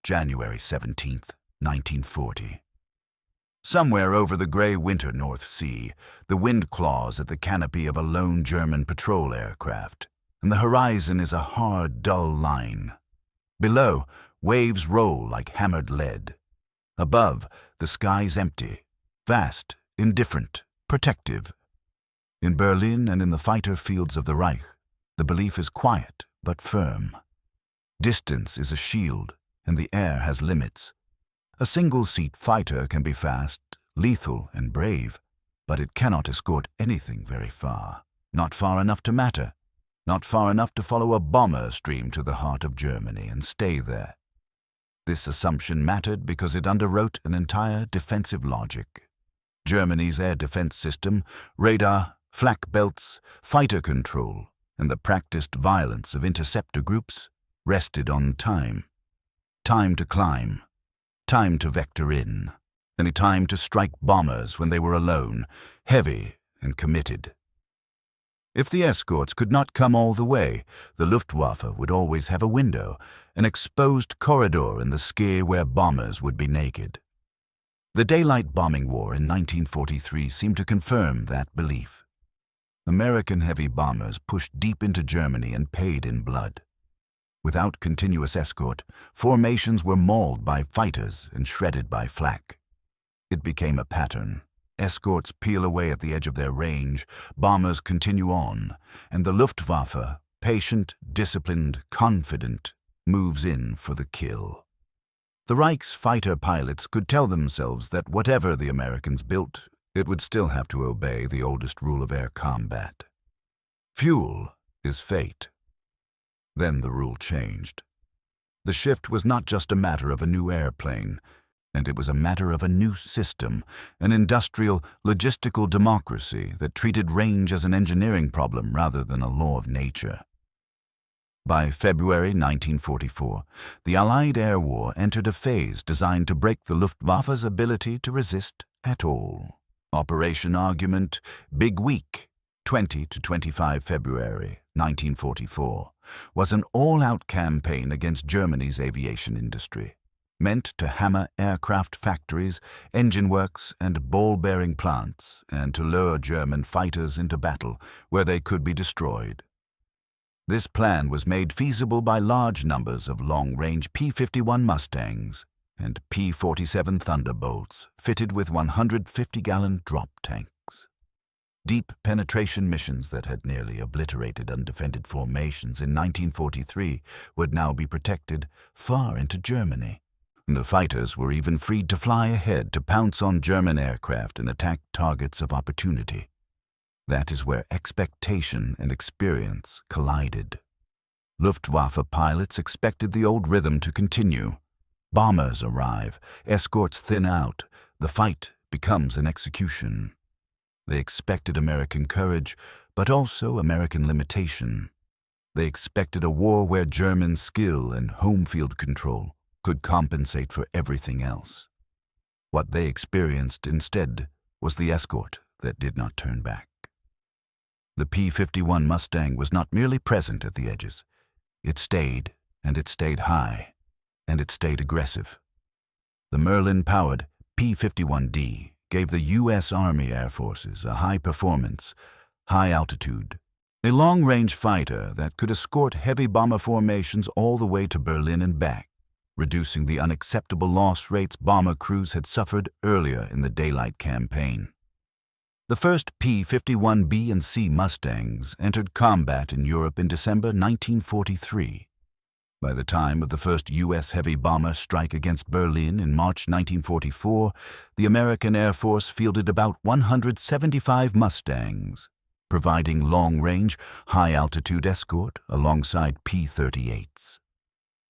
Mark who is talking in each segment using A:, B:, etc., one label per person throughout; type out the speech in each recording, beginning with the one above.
A: January 17th, 1940. Somewhere over the gray winter North Sea, the wind claws at the canopy of a lone German patrol aircraft, and the horizon is a hard, dull line. Below, waves roll like hammered lead. Above, the sky's empty, vast, indifferent, protective. In Berlin and in the fighter fields of the Reich, the belief is quiet but firm. Distance is a shield, and the air has limits. A single-seat fighter can be fast, lethal, and brave, but it cannot escort anything very far. Not far enough to matter. Not far enough to follow a bomber stream to the heart of Germany and stay there. This assumption mattered because it underwrote an entire defensive logic. Germany's air defense system, radar, flak belts, fighter control, and the practiced violence of interceptor groups rested on time. Time to climb. Time to vector in. And time to strike bombers when they were alone, heavy and committed. If the escorts could not come all the way, the Luftwaffe would always have a window, an exposed corridor in the sky where bombers would be naked. The daylight bombing war in 1943 seemed to confirm that belief. American heavy bombers pushed deep into Germany and paid in blood. Without continuous escort, formations were mauled by fighters and shredded by flak. It became a pattern. Escorts peel away at the edge of their range, bombers continue on, and the Luftwaffe, patient, disciplined, confident, moves in for the kill. The Reich's fighter pilots could tell themselves that whatever the Americans built, it would still have to obey the oldest rule of air combat. Fuel is fate. Then the rule changed. The shift was not just a matter of a new airplane, and it was a matter of a new system, an industrial, logistical democracy that treated range as an engineering problem rather than a law of nature. By February 1944, the Allied air war entered a phase designed to break the Luftwaffe's ability to resist at all. Operation Argument, Big Week, 20 to 25 February 1944, was an all-out campaign against Germany's aviation industry, meant to hammer aircraft factories, engine works, and ball-bearing plants, and to lure German fighters into battle where they could be destroyed. This plan was made feasible by large numbers of long-range P-51 Mustangs and P-47 Thunderbolts fitted with 150-gallon drop tanks. Deep penetration missions that had nearly obliterated undefended formations in 1943 would now be protected far into Germany. The fighters were even freed to fly ahead to pounce on German aircraft and attack targets of opportunity. That is where expectation and experience collided. Luftwaffe pilots expected the old rhythm to continue. Bombers arrive, escorts thin out, the fight becomes an execution. They expected American courage, but also American limitation. They expected a war where German skill and home field control could compensate for everything else. What they experienced instead was the escort that did not turn back. The P-51 Mustang was not merely present at the edges. It stayed, and it stayed high, and it stayed aggressive. The Merlin-powered P-51D gave the U.S. Army Air Forces a high-performance, high-altitude, a long-range fighter that could escort heavy bomber formations all the way to Berlin and back, reducing the unacceptable loss rates bomber crews had suffered earlier in the daylight campaign. The first P-51B and C Mustangs entered combat in Europe in December 1943. By the time of the first U.S. heavy bomber strike against Berlin in March 1944, the American Air Force fielded about 175 Mustangs, providing long-range, high-altitude escort alongside P-38s.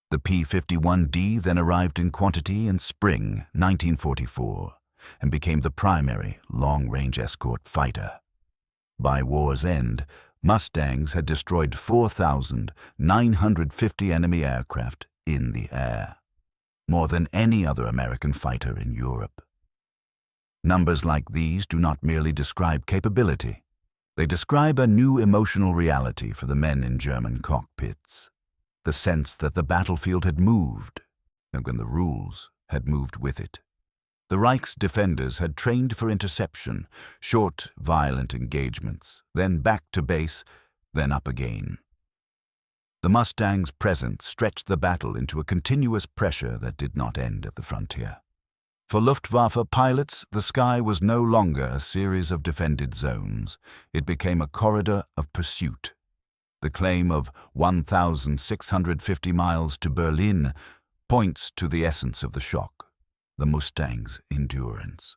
A: The P-51D then arrived in quantity in spring 1944 and became the primary long-range escort fighter. By war's end, Mustangs had destroyed 4,950 enemy aircraft in the air, more than any other American fighter in Europe. Numbers like these do not merely describe capability. They describe a new emotional reality for the men in German cockpits. The sense that the battlefield had moved, and when the rules had moved with it. The Reich's defenders had trained for interception, short, violent engagements, then back to base, then up again. The Mustang's presence stretched the battle into a continuous pressure that did not end at the frontier. For Luftwaffe pilots, the sky was no longer a series of defended zones. It became a corridor of pursuit. The claim of 1,650 miles to Berlin points to the essence of the shock, the Mustang's endurance.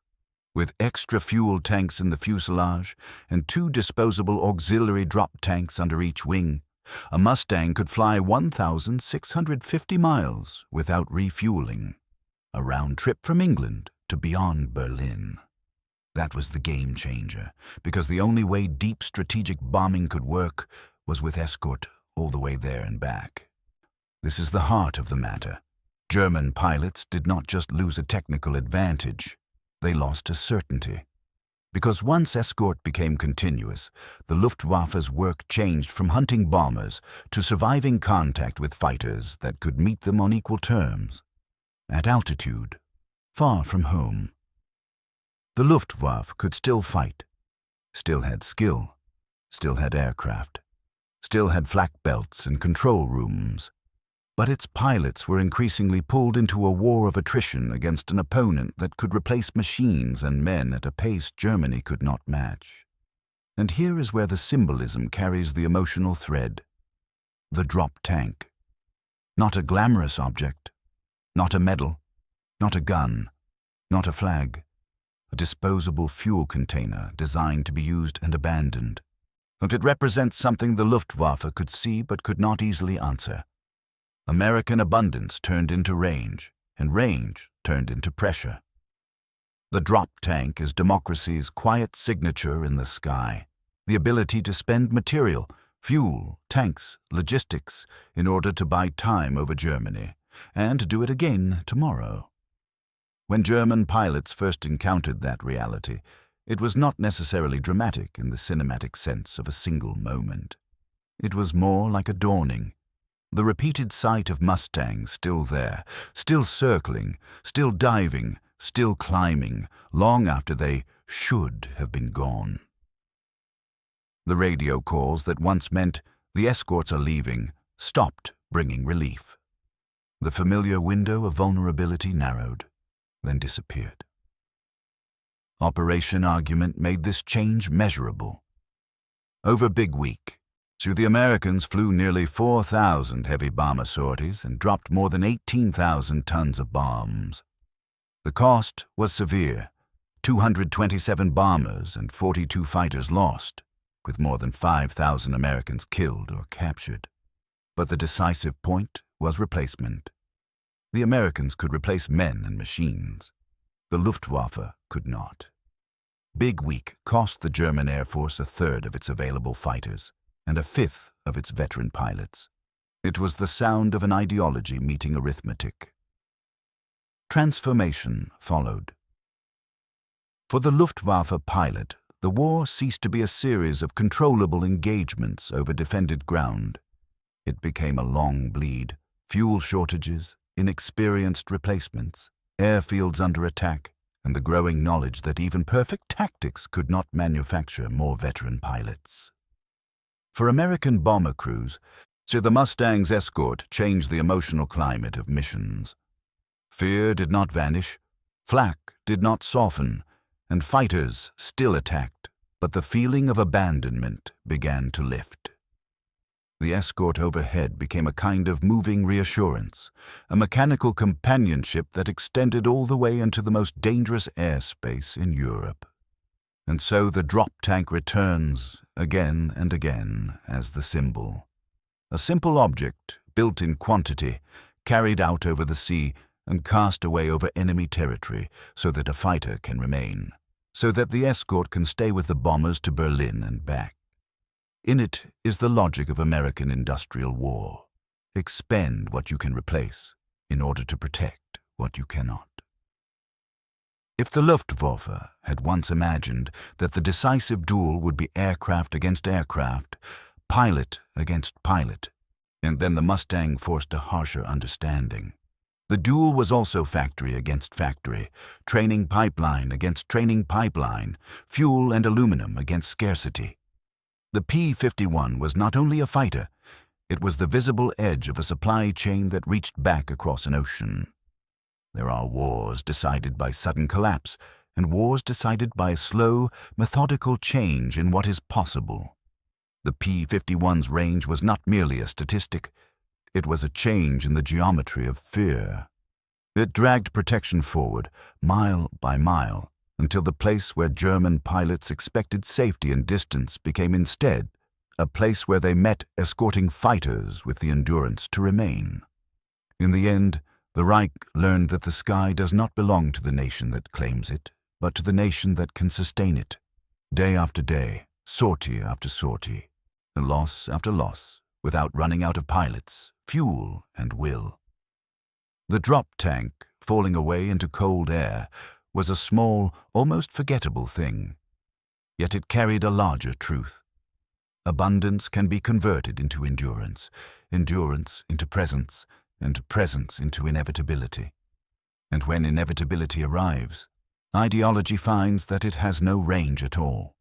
A: With extra fuel tanks in the fuselage and 2 disposable auxiliary drop tanks under each wing, a Mustang could fly 1,650 miles without refueling, a round trip from England to beyond Berlin. That was the game changer, because the only way deep strategic bombing could work was with escort all the way there and back. This is the heart of the matter. German pilots did not just lose a technical advantage, they lost a certainty. Because once escort became continuous, the Luftwaffe's work changed from hunting bombers to surviving contact with fighters that could meet them on equal terms, at altitude, far from home. The Luftwaffe could still fight, still had skill, still had aircraft, still had flak belts and control rooms. But its pilots were increasingly pulled into a war of attrition against an opponent that could replace machines and men at a pace Germany could not match. And here is where the symbolism carries the emotional thread. The drop tank. Not a glamorous object, not a medal, not a gun, not a flag. A disposable fuel container designed to be used and abandoned. But it represents something the Luftwaffe could see but could not easily answer. American abundance turned into range, and range turned into pressure. The drop tank is democracy's quiet signature in the sky, the ability to spend material, fuel, tanks, logistics in order to buy time over Germany, and do it again tomorrow. When German pilots first encountered that reality, it was not necessarily dramatic in the cinematic sense of a single moment. It was more like a dawning. The repeated sight of Mustangs still there, still circling, still diving, still climbing, long after they should have been gone. The radio calls that once meant the escorts are leaving stopped bringing relief. The familiar window of vulnerability narrowed, then disappeared. Operation Argument made this change measurable. Over Big Week, the Americans flew nearly 4,000 heavy bomber sorties and dropped more than 18,000 tons of bombs. The cost was severe, 227 bombers and 42 fighters lost, with more than 5,000 Americans killed or captured. But the decisive point was replacement. The Americans could replace men and machines. The Luftwaffe could not. Big Week cost the German Air Force 1/3 of its available fighters and 1/5 of its veteran pilots. It was the sound of an ideology meeting arithmetic. Transformation followed. For the Luftwaffe pilot, the war ceased to be a series of controllable engagements over defended ground. It became a long bleed, fuel shortages, inexperienced replacements, airfields under attack, and the growing knowledge that even perfect tactics could not manufacture more veteran pilots. For American bomber crews, the Mustang's escort changed the emotional climate of missions. Fear did not vanish, flak did not soften, and fighters still attacked, but the feeling of abandonment began to lift. The escort overhead became a kind of moving reassurance, a mechanical companionship that extended all the way into the most dangerous airspace in Europe. And so the drop tank returns again and again as the symbol. A simple object, built in quantity, carried out over the sea and cast away over enemy territory so that a fighter can remain, so that the escort can stay with the bombers to Berlin and back. In it is the logic of American industrial war. Expend what you can replace in order to protect what you cannot. If the Luftwaffe had once imagined that the decisive duel would be aircraft against aircraft, pilot against pilot, and then the Mustang forced a harsher understanding. The duel was also factory against factory, training pipeline against training pipeline, fuel and aluminum against scarcity. The P-51 was not only a fighter, it was the visible edge of a supply chain that reached back across an ocean. There are wars decided by sudden collapse, and wars decided by slow, methodical change in what is possible. The P-51's range was not merely a statistic. It was a change in the geometry of fear. It dragged protection forward, mile by mile, until the place where German pilots expected safety and distance became instead a place where they met escorting fighters with the endurance to remain. In the end, the Reich learned that the sky does not belong to the nation that claims it, but to the nation that can sustain it. Day after day, sortie after sortie, loss after loss, without running out of pilots, fuel, and will. The drop tank, falling away into cold air, was a small, almost forgettable thing. Yet it carried a larger truth. Abundance can be converted into endurance, endurance into presence, and presence into inevitability. And when inevitability arrives, ideology finds that it has no range at all.